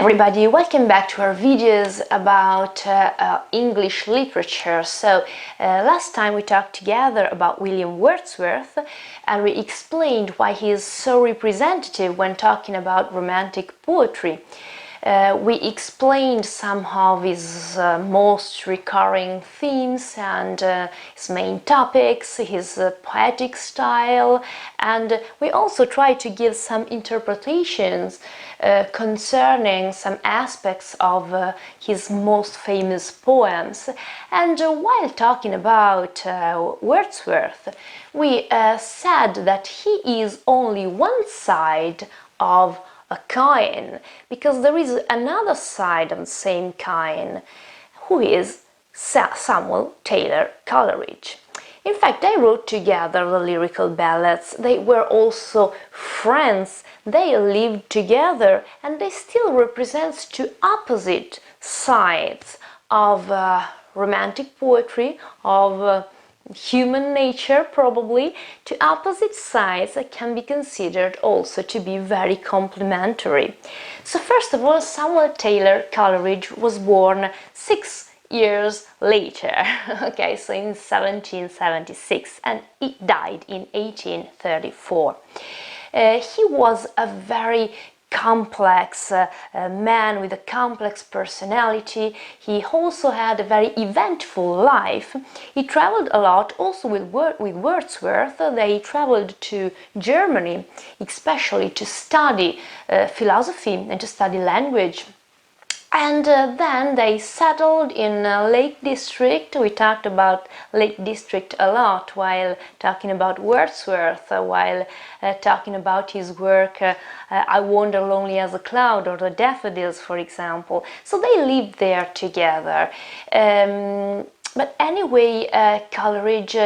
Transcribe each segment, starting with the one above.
everybody, welcome back to our videos about English literature. Last time we talked together about Wiliam Wordsworth and we explained why he is so representative when talking about romantic poetry. We explained some of his most recurring themes and his main topics, his poetic style, and we also tried to give some interpretations concerning some aspects of his most famous poems. And while talking about Wordsworth, we said that he is only one side of a coin, because there is another side of the same coin, who is Samuel Taylor Coleridge. In fact, they wrote together the Lyrical Ballads. They were also friends. They lived together, and they still represent two opposite sides of romantic poetry, of human nature, probably, to opposite sides that can be considered also to be very complementary. So first of all, Samuel Taylor Coleridge was born 6 years later, okay, so in 1776, and he died in 1834. He was a very complex man with a complex personality. He also had a very eventful life. He traveled a lot also with Wordsworth. They traveled to Germany, especially to study philosophy and to study language. And then they settled in Lake District. We talked about Lake District a lot while talking about Wordsworth, while talking about his work I Wander Lonely as a Cloud or the Daffodils, for example. So they lived there together. But anyway, Coleridge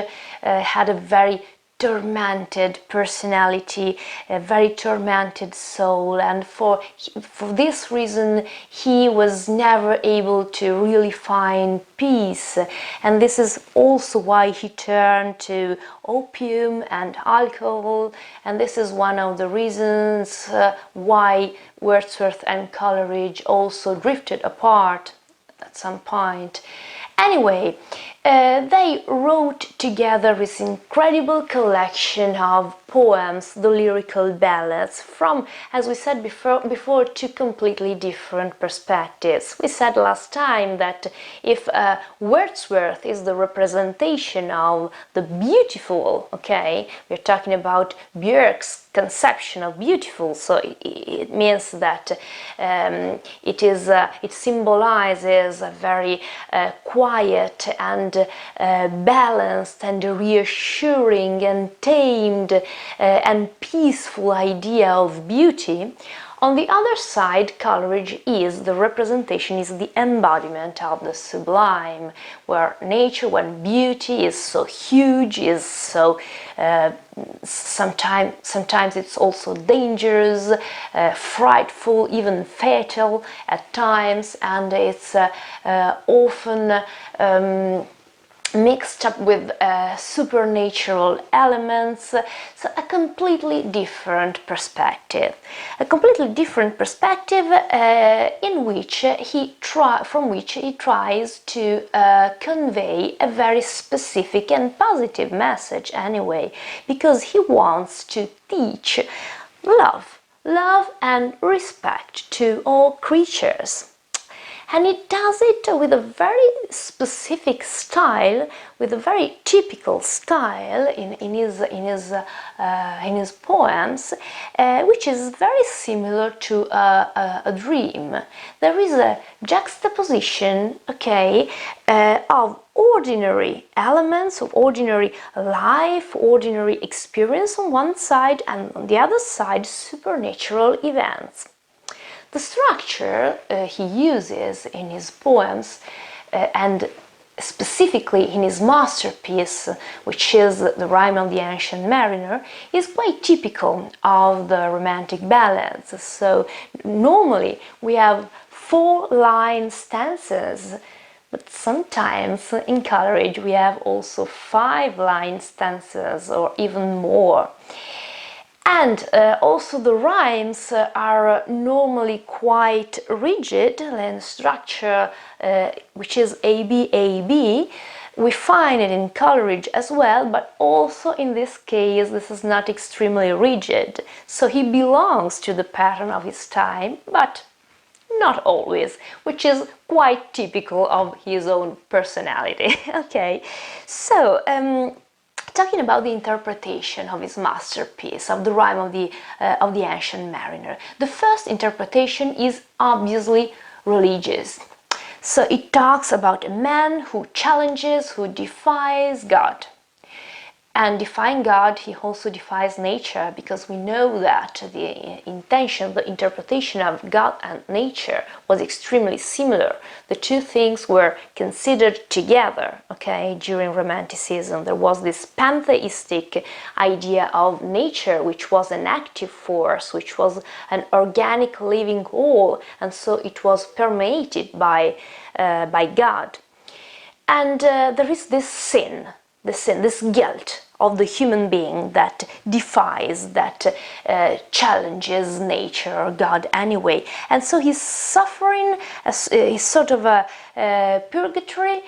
had a very tormented personality, a very tormented soul, and for this reason he was never able to really find peace, and this is also why he turned to opium and alcohol, and this is one of the reasons why Wordsworth and Coleridge also drifted apart at some point. Anyway, they wrote together this incredible collection of poems, the Lyrical Ballads, from, as we said before, two completely different perspectives. We said last time that if Wordsworth is the representation of the beautiful, okay, we're talking about Björk's conception of beautiful, so it means that it symbolizes a very quiet and balanced and reassuring and tamed and peaceful idea of beauty. On the other side, Coleridge is the representation, is the embodiment of the sublime, where nature, when beauty is so huge, is so sometimes it's also dangerous, frightful, even fatal at times, and it's often mixed up with supernatural elements. So a completely different perspective. A completely different perspective from which he tries to convey a very specific and positive message anyway, because he wants to teach love and respect to all creatures. And he does it with a very specific style, with a very typical style in his poems, which is very similar to a dream. There is a juxtaposition, okay, of ordinary elements, of ordinary life, ordinary experience on one side, and on the other side, supernatural events. The structure he uses in his poems, and specifically in his masterpiece, which is the Rime of the Ancient Mariner, is quite typical of the romantic ballads. So normally we have 4-line stanzas, but sometimes in Coleridge we have also 5-line stanzas or even more. And also the rhymes are normally quite rigid in structure, which is AB, AB. We find it in Coleridge as well, but also in this case this is not extremely rigid. So he belongs to the pattern of his time, but not always, which is quite typical of his own personality. Okay, so talking about the interpretation of his masterpiece, of the Rime of the Ancient Mariner, the first interpretation is obviously religious. So it talks about a man who challenges, who defies God. And defying God, he also defies nature, because we know that the intention, the interpretation of God and nature was extremely similar. The two things were considered together, okay, during Romanticism. There was this pantheistic idea of nature, which was an active force, which was an organic living whole, and so it was permeated by God. And there is this sin, this guilt of the human being that defies, that challenges nature or God anyway. And so he's suffering a sort of a purgatory,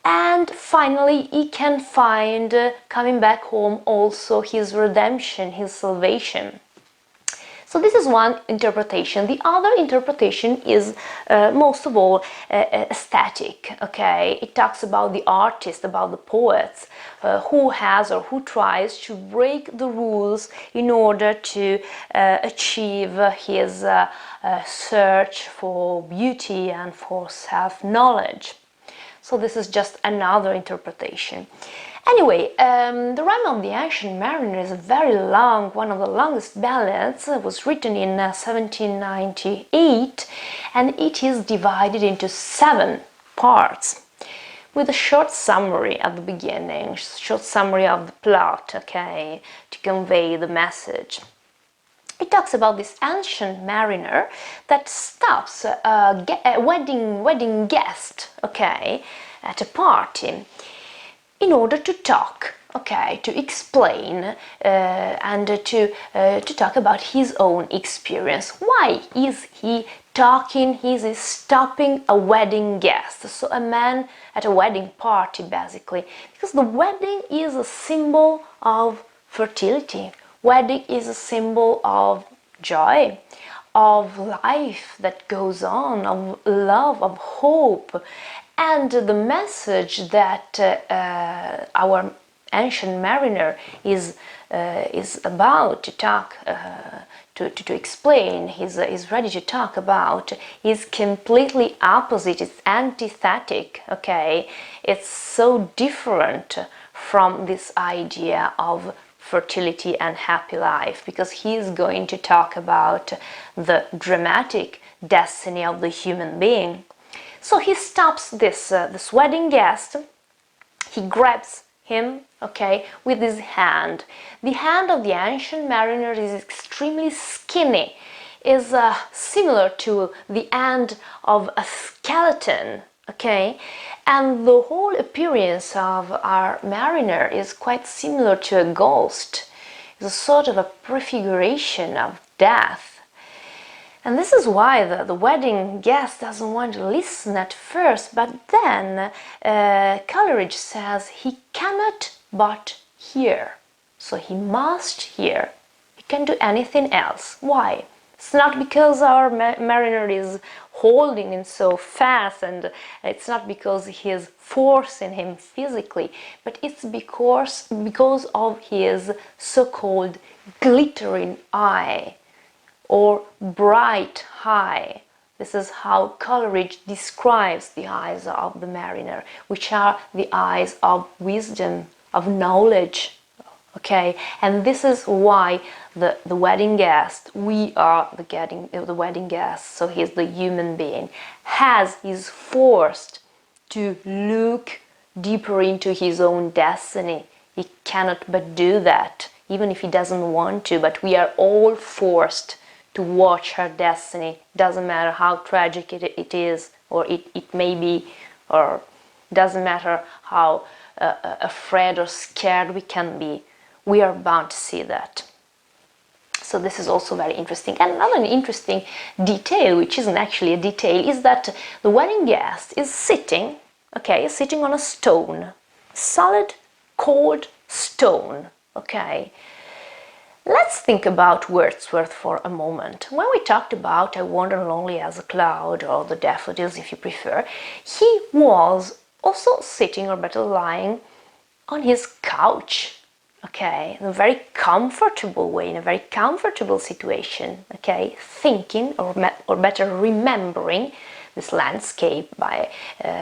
and finally he can find, coming back home, also his redemption, his salvation. So this is one interpretation. The other interpretation is most of all aesthetic, okay? It talks about the artist, about the poets, who has or who tries to break the rules in order to achieve his search for beauty and for self-knowledge. So this is just another interpretation. Anyway, the Rime of the Ancient Mariner is very long, one of the longest ballads. It was written in 1798, and it is divided into 7 parts, with a short summary at the beginning, short summary of the plot, okay, to convey the message. It talks about this ancient mariner that stops a wedding guest, okay, at a party, in order to talk, okay, to explain and to talk about his own experience. Why is he talking? He is stopping a wedding guest, so a man at a wedding party, basically, because the wedding is a symbol of fertility. Wedding is a symbol of joy, of life that goes on, of love, of hope. And the message that our ancient mariner is about to talk, to explain, is ready to talk about, is completely opposite. It's antithetic, okay? It's so different from this idea of fertility and happy life, because he is going to talk about the dramatic destiny of the human being. So he stops this wedding guest, he grabs him, okay, with his hand. The hand of the ancient mariner is extremely skinny, is similar to the hand of a skeleton, okay, and the whole appearance of our mariner is quite similar to a ghost. It's a sort of a prefiguration of death. And this is why the wedding guest doesn't want to listen at first, but then Coleridge says he cannot but hear. So he must hear. He can't do anything else. Why? It's not because our mariner is holding him so fast, and it's not because he is forcing him physically, but it's because of his so-called glittering eye, or bright eye. This is how Coleridge describes the eyes of the mariner, which are the eyes of wisdom, of knowledge, okay? And this is why the wedding guest, we are the wedding guest, so he's the human being, is forced to look deeper into his own destiny. He cannot but do that, even if he doesn't want to, but we are all forced to watch our destiny. Doesn't matter how tragic it is, or it may be, or doesn't matter how afraid or scared we can be. We are bound to see that. So this is also very interesting. And another interesting detail, which isn't actually a detail, is that the wedding guest is sitting, okay, sitting on a stone, solid, cold stone, okay. Let's think about Wordsworth for a moment. When we talked about I wander lonely as a cloud, or the daffodils if you prefer, he was also sitting, or better lying, on his couch, okay, in a very comfortable way, in a very comfortable situation, okay, thinking, or better remembering this landscape by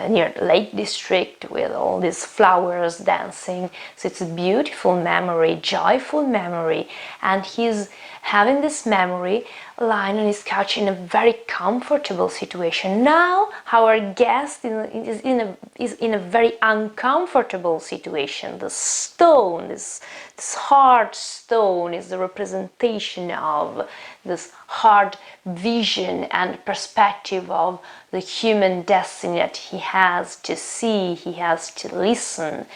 near the Lake District with all these flowers dancing. So it's a beautiful memory, joyful memory, and he's having this memory lying on his couch in a very comfortable situation. Now our guest is in a very uncomfortable situation. The stone, this hard stone, is the representation of this hard vision and perspective of the human destiny that he has to see, he has to listen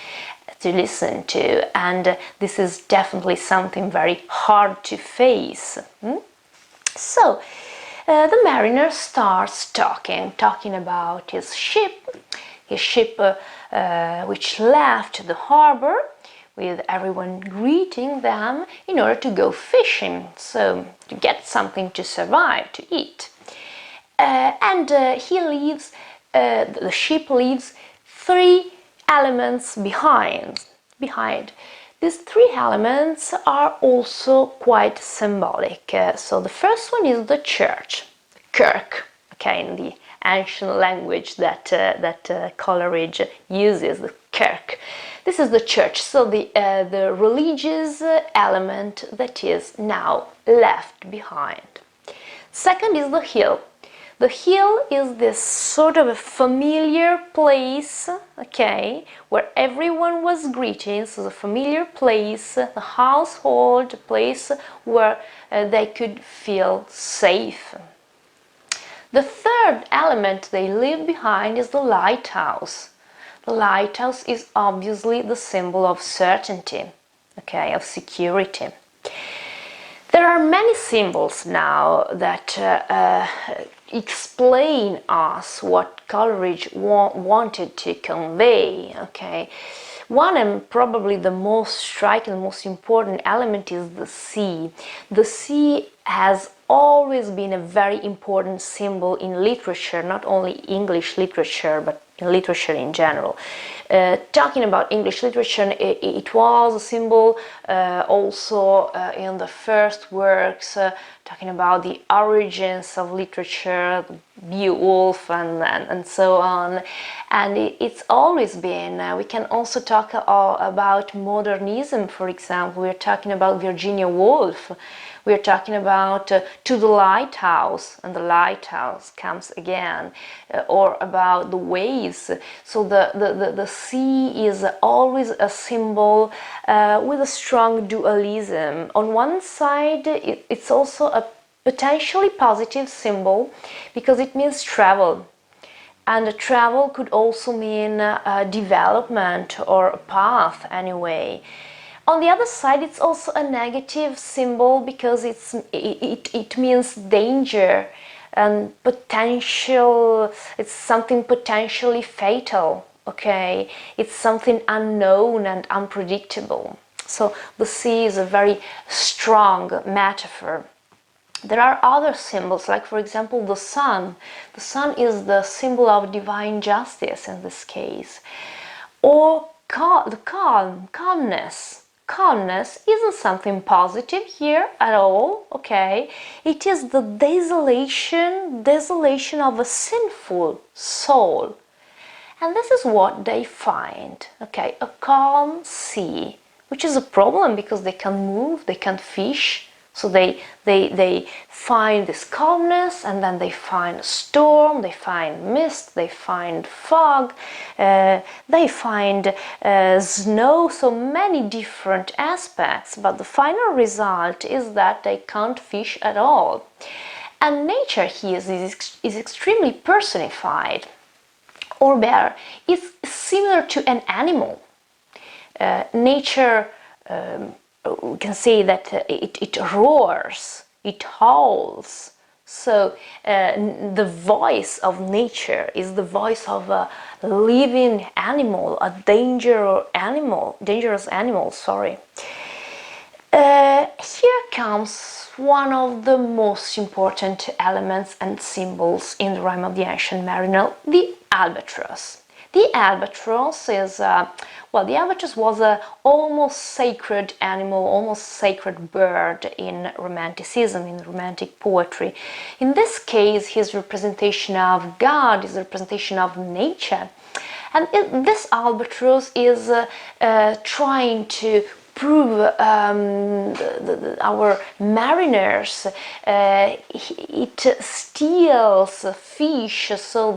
to, and this is definitely something very hard to face. So the mariner starts talking about his ship which left the harbor, with everyone greeting them in order to go fishing, so to get something to survive, to eat. He leaves, the ship leaves 3 elements behind. These 3 elements are also quite symbolic. So the first one is the church, kirk, okay, in the ancient language that Coleridge uses, the kirk. This is the church, so the religious element that is now left behind. Second is the hill. The hill is this sort of a familiar place, okay, where everyone was greeting, so the familiar place, the household, a place where they could feel safe. The third element they leave behind is the lighthouse. The lighthouse is obviously the symbol of certainty, okay, of security. There are many symbols now that explain us what Coleridge wanted to convey, okay. One, and probably the most striking, the most important element, is the sea. The sea has always been a very important symbol in literature, not only English literature, but in literature in general. Talking about English literature, it was a symbol also in the first works, talking about the origins of literature, Beowulf and so on. And it's always been, we can also talk about modernism, for example. We're talking about Virginia Woolf. We're talking about To the Lighthouse, and the lighthouse comes again, or about the waves. So the sea is always a symbol with a strong dualism. On one side, it's also a potentially positive symbol because it means travel. And travel could also mean development or a path anyway. On the other side, it's also a negative symbol because it means danger and potential. It's something potentially fatal, okay? It's something unknown and unpredictable. So the sea is a very strong metaphor. There are other symbols, like for example the sun. The sun is the symbol of divine justice in this case. Or the calmness. Calmness isn't something positive here at all, okay? It is the desolation of a sinful soul. And this is what they find, okay? A calm sea, which is a problem because they can't move, they can't fish. So they find this calmness, and then they find a storm, they find mist, they find fog, they find snow, so many different aspects, but the final result is that they can't fish at all. And nature here is extremely personified, or better, it's similar to an animal. Nature we can say that it roars, it howls. So the voice of nature is the voice of a living animal, a dangerous animal, sorry. Here comes one of the most important elements and symbols in the Rime of the Ancient Mariner, the albatross. The albatross is, the albatross was a almost sacred animal, almost sacred bird in Romanticism, in Romantic poetry. In this case, his representation of God, his representation of nature. And this albatross is trying to prove our mariners. It steals fish, so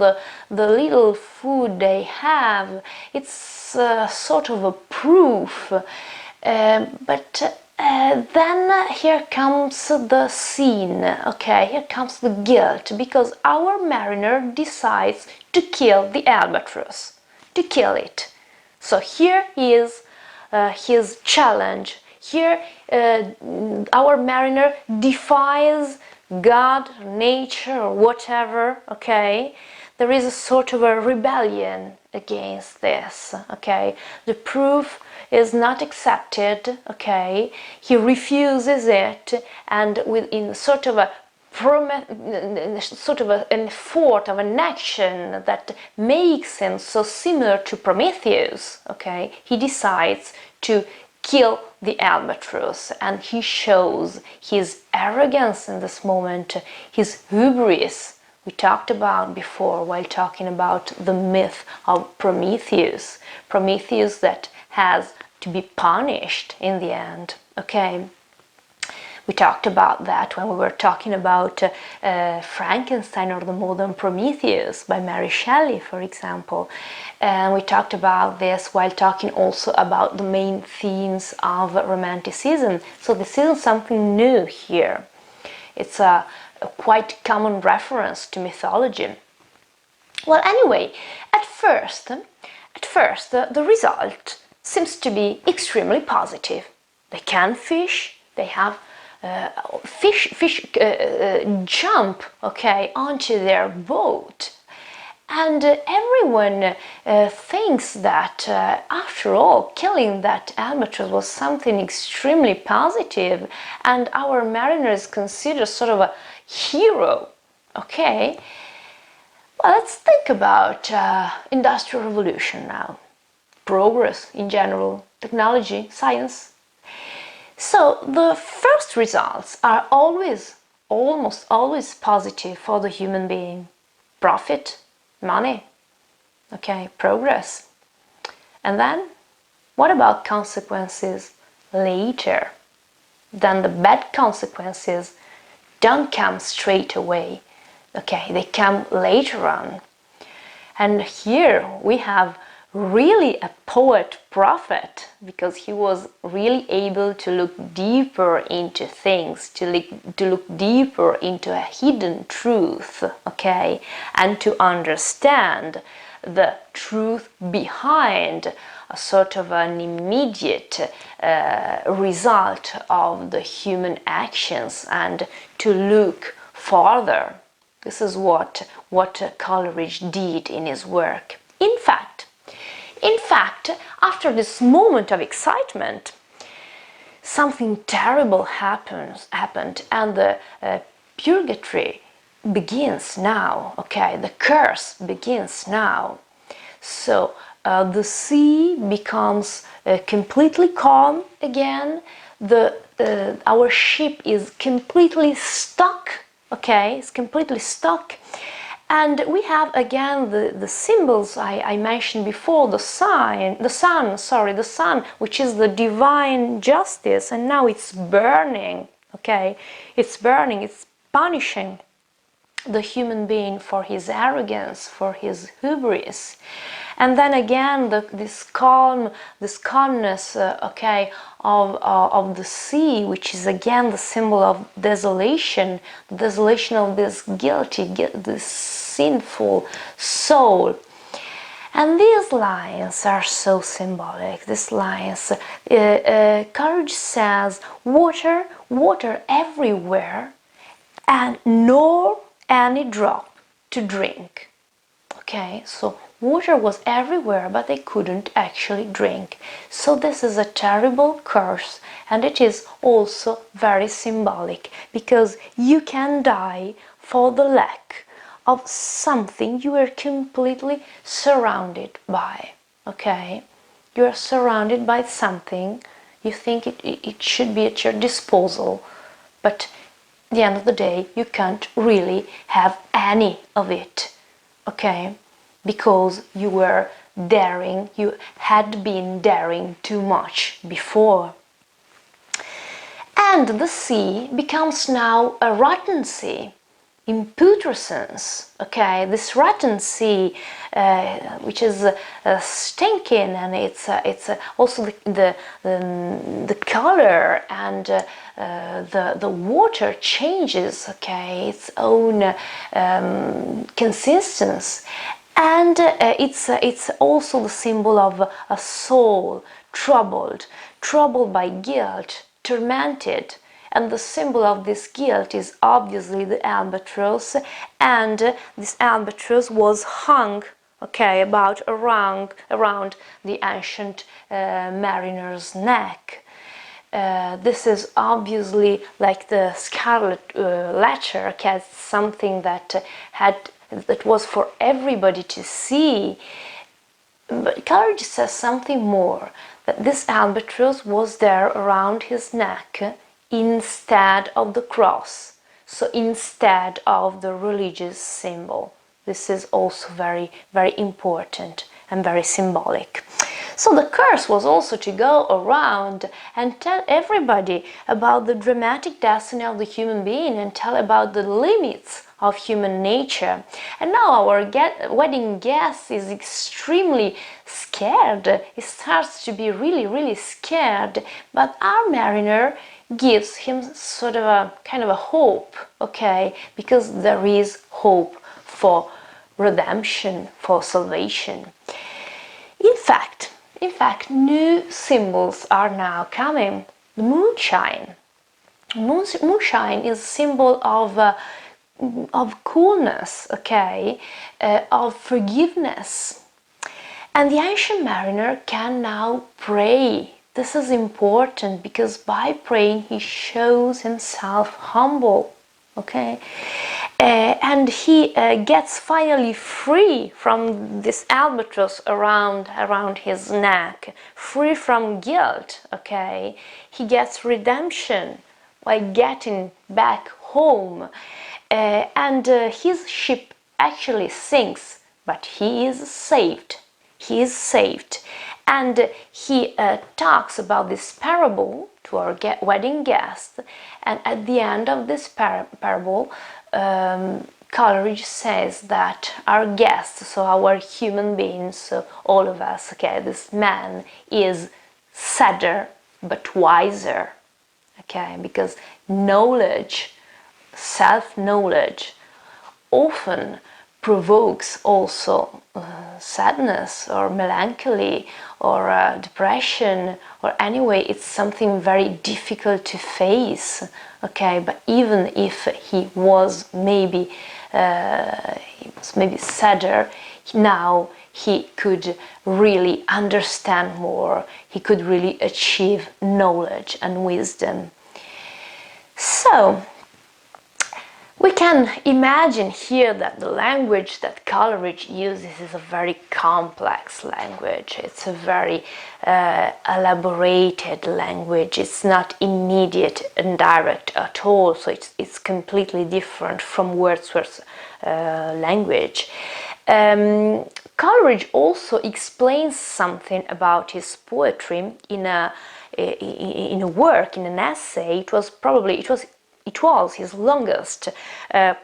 the little food they have, it's sort of a proof. But then here comes the sin, okay, here comes the guilt, because our mariner decides to kill the albatross, to kill it. So here is his challenge. Here our mariner defies God, nature, or whatever, okay? There is a sort of a rebellion against this, okay? The proof is not accepted, okay? He refuses it, and within sort of an effort of an action that makes him so similar to Prometheus, okay, he decides to kill the albatross, and he shows his arrogance in this moment, his hubris we talked about before while talking about the myth of Prometheus. Prometheus that has to be punished in the end, okay? We talked about that when we were talking about Frankenstein or the Modern Prometheus by Mary Shelley, for example. And we talked about this while talking also about the main themes of Romanticism. So this isn't something new here. It's a quite common reference to mythology. Well, anyway, at first the result seems to be extremely positive. They can fish, they have fish jump, okay, onto their boat, and everyone thinks that after all, killing that albatross was something extremely positive, and our mariner is considered sort of a hero, okay? Well, let's think about Industrial Revolution now, progress in general, technology, science. So the first results are almost always positive for the human being. Profit, money, okay, progress. And then, what about consequences later? Then the bad consequences don't come straight away, okay, they come later on. And here we have really a poet prophet, because he was really able to look deeper into things, to look deeper into a hidden truth, okay, and to understand the truth behind a sort of an immediate result of the human actions, and to look farther. This is what Coleridge did in his work. In fact, after this moment of excitement, something terrible happened, and the purgatory begins now, okay, the curse begins now. So the sea becomes completely calm again, our ship is completely stuck, okay, it's completely stuck. And we have again the symbols I mentioned before, the sun, which is the divine justice, and now it's burning, okay? It's burning, it's punishing the human being for his arrogance, for his hubris. And then again, this calmness, okay, of the sea, which is again the symbol of desolation, the desolation of this guilty, this sinful soul. And these lines are so symbolic. These lines, Coleridge says, water, water everywhere, and nor any drop to drink. Okay, so water was everywhere, but they couldn't actually drink. So this is a terrible curse, and it is also very symbolic, because you can die for the lack of something you are completely surrounded by. Okay, you are surrounded by something, you think it should be at your disposal, but at the end of the day you can't really have any of it. Okay, because you were daring, you had been daring too much before. And the sea becomes now a rotten sea, in putrescence. Okay, this rotten sea, which is stinking, and it's also the color and the water changes. Okay, its own consistency, and it's also the symbol of a soul troubled by guilt, tormented. And the symbol of this guilt is obviously the albatross, and this albatross was hung, okay, around the ancient mariner's neck. This is obviously like the scarlet letter, okay, something that was for everybody to see. But Coleridge says something more, that this albatross was there around his neck instead of the cross, so instead of the religious symbol. This is also very, very important and very symbolic. So the curse was also to go around and tell everybody about the dramatic destiny of the human being, and tell about the limits of human nature. And now our wedding guest is extremely scared. He starts to be really, really scared, but our mariner gives him sort of a kind of a hope, okay, because there is hope for redemption, for salvation. In fact, new symbols are now coming. The moonshine. Moonshine is a symbol of coolness, okay, of forgiveness. And the ancient mariner can now pray. This is important, because by praying he shows himself humble, okay, and he gets finally free from this albatross around his neck, free from guilt, okay. He gets redemption by getting back home, and his ship actually sinks, but he is saved. He is saved. And he talks about this parable to our wedding guest, and at the end of this parable, Coleridge says that our guest, so our human beings, so all of us, okay, this man is sadder but wiser, okay, because knowledge, self-knowledge, often provokes also sadness or melancholy or depression, or anyway it's something very difficult to face, okay. But even if he was maybe sadder, now he could really understand more, he could really achieve knowledge and wisdom. So we can imagine here that the language that Coleridge uses is a very complex language. It's a very elaborated language. It's not immediate and direct at all, so it's completely different from Wordsworth's language. Coleridge also explains something about his poetry in a work, in an essay. It was his longest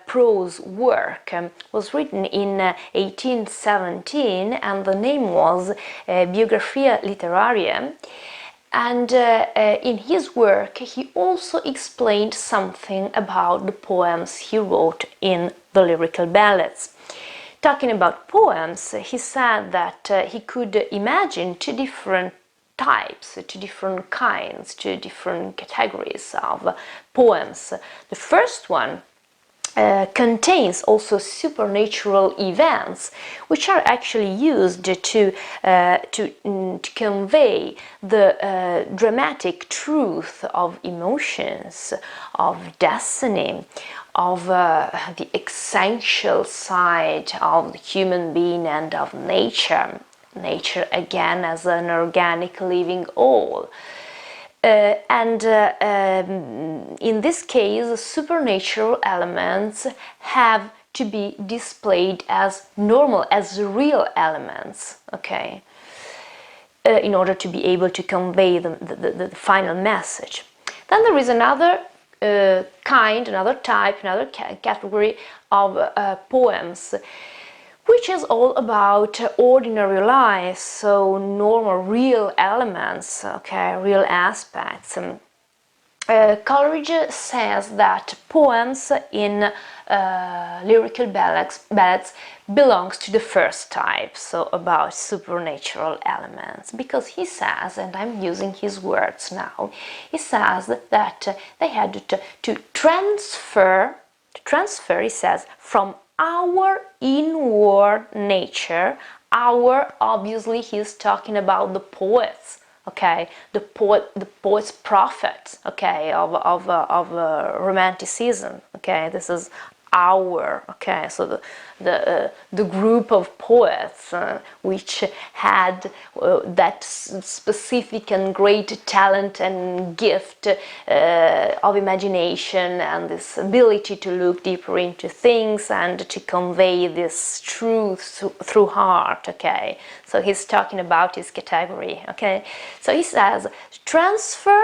prose work. Was written in 1817, and the name was Biographia Literaria. And in his work he also explained something about the poems he wrote in the Lyrical Ballads. talking about poems, he said that he could imagine two different types, two different kinds, two different categories of poems. The first one contains also supernatural events, which are actually used to convey the dramatic truth of emotions, of destiny, of the essential side of the human being and of nature. Nature again as an organic living whole. In this case, supernatural elements have to be displayed as normal, as real elements, okay, in order to be able to convey the final message. Then there is another kind, another type, another category of poems, which is all about ordinary life, so normal, real elements, okay, real aspects. Coleridge says that poems in lyrical ballads belongs to the first type, so about supernatural elements, because he says, and I'm using his words now, he says that they had to transfer, he says, from our inward nature. Our, obviously he's talking about the poets, okay, the poet's prophets, okay, of romanticism, okay, this is our, okay, so the group of poets which had that specific and great talent and gift of imagination and this ability to look deeper into things and to convey this truth through art, okay, so he's talking about his category, okay, so he says transfer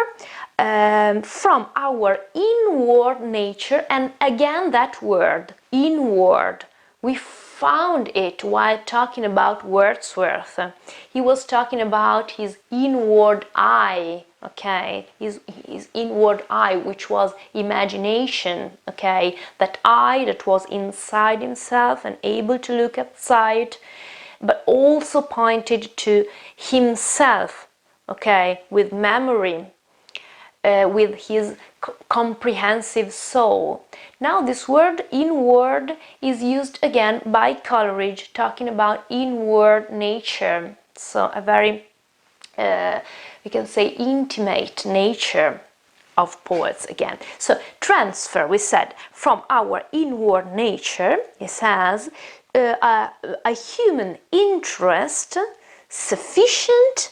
from our inward nature, and again that word, inward, we found it while talking about Wordsworth. He was talking about his inward eye, okay, his inward eye, which was imagination, okay, that eye that was inside himself and able to look outside, but also pointed to himself, okay, with memory, with his comprehensive soul. Now this word inward is used again by Coleridge, talking about inward nature, so a very, we can say, intimate nature of poets again. So transfer, we said, from our inward nature, he says, a human interest sufficient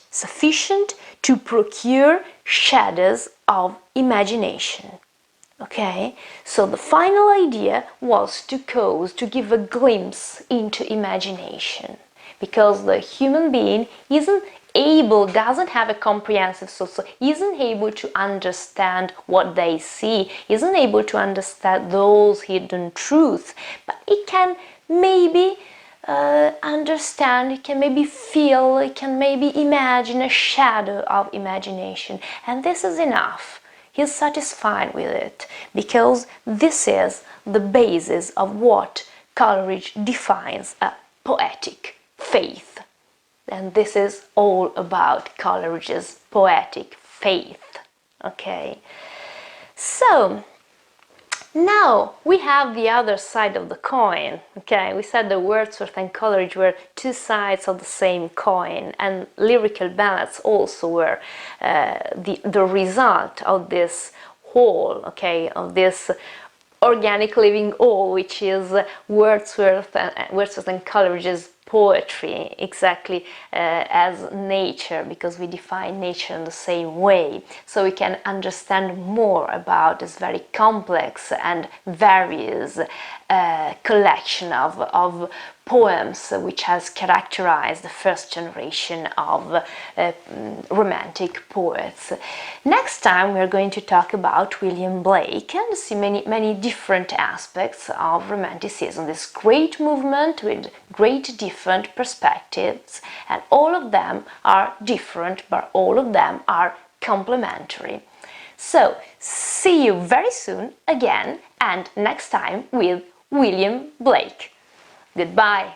to procure shadows of imagination. Okay, so the final idea was to give a glimpse into imagination, because the human being doesn't have a comprehensive soul, so isn't able to understand what they see, isn't able to understand those hidden truths, but it can maybe understand, it can maybe feel, it can maybe imagine a shadow of imagination, and this is enough. He's satisfied with it, because this is the basis of what Coleridge defines a poetic faith. And this is all about Coleridge's poetic faith. Okay, so now we have the other side of the coin. Okay, we said that Wordsworth and Coleridge were two sides of the same coin, and lyrical ballads also were the result of this whole, okay, of this organic living whole, which is Wordsworth and Coleridge's poetry, exactly as nature, because we define nature in the same way, so we can understand more about this very complex and various collection of poems which has characterized the first generation of romantic poets. Next time we are going to talk about William Blake and see many different aspects of Romanticism, this great movement with great different perspectives, and all of them are different, but all of them are complementary. So, see you very soon again, and next time with William Blake. Goodbye.